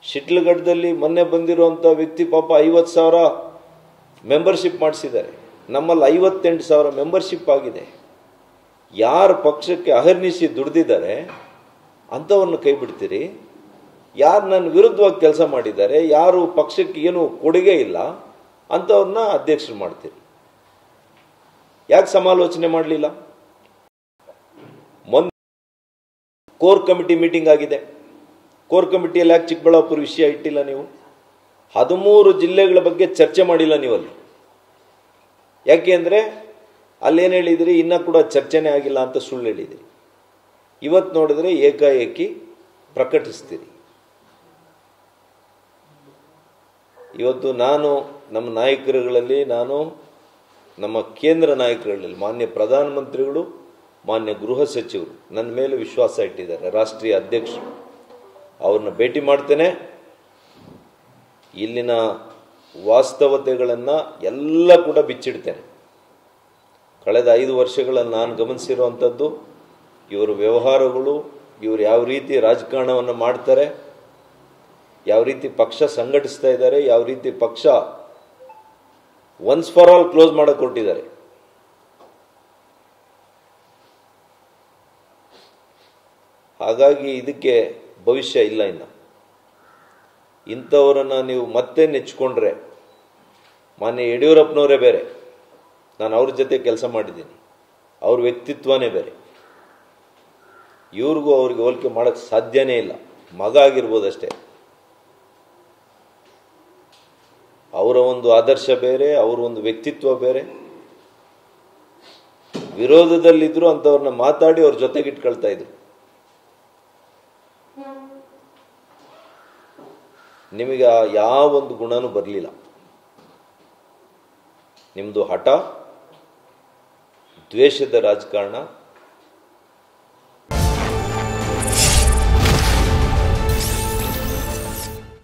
ಶಿಡ್ಲಘಟ್ಟದಲ್ಲಿ ಮೊನ್ನೆ ಬಂದಿರುವಂಥ ವ್ಯಕ್ತಿ ಪಾಪ 50,000 ಮೆಂಬರ್ಶಿಪ್ ಮಾಡಿಸಿದ್ದಾರೆ. ನಮ್ಮಲ್ಲಿ 58,000 ಮೆಂಬರ್ಶಿಪ್ ಆಗಿದೆ. ಯಾರು ಪಕ್ಷಕ್ಕೆ ಅಹರ್ನಿಶಿ ದುಡ್ದಿದ್ದಾರೆ ಅಂಥವ್ರನ್ನ ಕೈ ಬಿಡ್ತೀರಿ? ಯಾರು ನನ್ನ ವಿರುದ್ಧವಾಗಿ ಕೆಲಸ ಮಾಡಿದ್ದಾರೆ, ಯಾರು ಪಕ್ಷಕ್ಕೆ ಏನು ಕೊಡುಗೆ ಇಲ್ಲ ಅಂಥವ್ರನ್ನ ಅಧ್ಯಕ್ಷರು ಮಾಡ್ತೀರಿ? ಯಾಕೆ ಸಮಾಲೋಚನೆ ಮಾಡಲಿಲ್ಲ? ಮೊನ್ನೆ ಕೋರ್ ಕಮಿಟಿ ಮೀಟಿಂಗ್ ಆಗಿದೆ. ಕೋರ್ ಕಮಿಟಿಯಲ್ಲಿ ಯಾಕೆ ಚಿಕ್ಕಬಳ್ಳಾಪುರ ವಿಷಯ ಇಟ್ಟಿಲ್ಲ ನೀವು? 13 ಜಿಲ್ಲೆಗಳ ಬಗ್ಗೆ ಚರ್ಚೆ ಮಾಡಿಲ್ಲ ನೀವಲ್ಲಿ. ಯಾಕೆ ಅಂದರೆ ಅಲ್ಲೇನು ಹೇಳಿದಿರಿ, ಇನ್ನೂ ಕೂಡ ಚರ್ಚೆನೇ ಆಗಿಲ್ಲ ಅಂತ ಸುಳ್ಳು ಹೇಳಿದಿರಿ. ಇವತ್ತು ನೋಡಿದ್ರೆ ಏಕಾಏಕಿ ಪ್ರಕಟಿಸ್ತೀರಿ. ಇವತ್ತು ನಾನು ನಮ್ಮ ನಾಯಕರುಗಳಲ್ಲಿ, ನಮ್ಮ ಕೇಂದ್ರ ನಾಯಕರುಗಳಲ್ಲಿ ಮಾನ್ಯ ಪ್ರಧಾನಮಂತ್ರಿಗಳು, ಮಾನ್ಯ ಗೃಹ ಸಚಿವರು ನನ್ನ ಮೇಲೆ ವಿಶ್ವಾಸ ಇಟ್ಟಿದ್ದಾರೆ, ರಾಷ್ಟ್ರೀಯ ಅಧ್ಯಕ್ಷರು. ಅವ್ರನ್ನ ಭೇಟಿ ಮಾಡ್ತೇನೆ. ಇಲ್ಲಿನ ವಾಸ್ತವತೆಗಳನ್ನು ಎಲ್ಲ ಕೂಡ ಬಿಚ್ಚಿಡ್ತೇನೆ. ಕಳೆದ 5 ವರ್ಷಗಳಲ್ಲಿ ನಾನು ಗಮನಿಸಿರುವಂಥದ್ದು, ಇವರ ವ್ಯವಹಾರಗಳು, ಇವರು ಯಾವ ರೀತಿ ರಾಜಕಾರಣವನ್ನು ಮಾಡ್ತಾರೆ, ಯಾವ ರೀತಿ ಪಕ್ಷ ಸಂಘಟಿಸ್ತಾ ಇದ್ದಾರೆ, ಯಾವ ರೀತಿ ಪಕ್ಷ ಒನ್ಸ್ ಫಾರ್ ಆಲ್ ಕ್ಲೋಸ್ ಮಾಡಕ್ಕೆ ಕೊಟ್ಟಿದ್ದಾರೆ. ಹಾಗಾಗಿ ಇದಕ್ಕೆ ಭವಿಷ್ಯ ಇಲ್ಲ. ಇನ್ನು ಇಂಥವರನ್ನು ನೀವು ಮತ್ತೆ ನೆಚ್ಚಿಕೊಂಡ್ರೆ, ಮಾನ್ಯ ಯಡಿಯೂರಪ್ಪನವರೇ ಬೇರೆ, ನಾನು ಅವ್ರ ಜೊತೆ ಕೆಲಸ ಮಾಡಿದ್ದೀನಿ, ಅವ್ರ ವ್ಯಕ್ತಿತ್ವನೇ ಬೇರೆ. ಇವ್ರಿಗೂ ಅವ್ರಿಗೆ ಹೋಲಿಕೆ ಮಾಡೋಕ್ಕೆ ಸಾಧ್ಯನೇ ಇಲ್ಲ. ಮಗ ಆಗಿರ್ಬೋದಷ್ಟೇ. ಅವರ ಒಂದು ಆದರ್ಶ ಬೇರೆ, ಅವರ ಒಂದು ವ್ಯಕ್ತಿತ್ವ ಬೇರೆ. ವಿರೋಧದಲ್ಲಿದ್ದರೂ ಅಂಥವ್ರನ್ನ ಮಾತಾಡಿ ಅವ್ರ ಜೊತೆಗೆ ಇಟ್ಕೊಳ್ತಾ ಇದ್ರು. ನಿಮಗೆ ಯಾವೊಂದು ಗುಣನೂ ಬರಲಿಲ್ಲ. ನಿಮ್ಮದು ಹಠ, ದ್ವೇಷದ ರಾಜಕಾರಣ,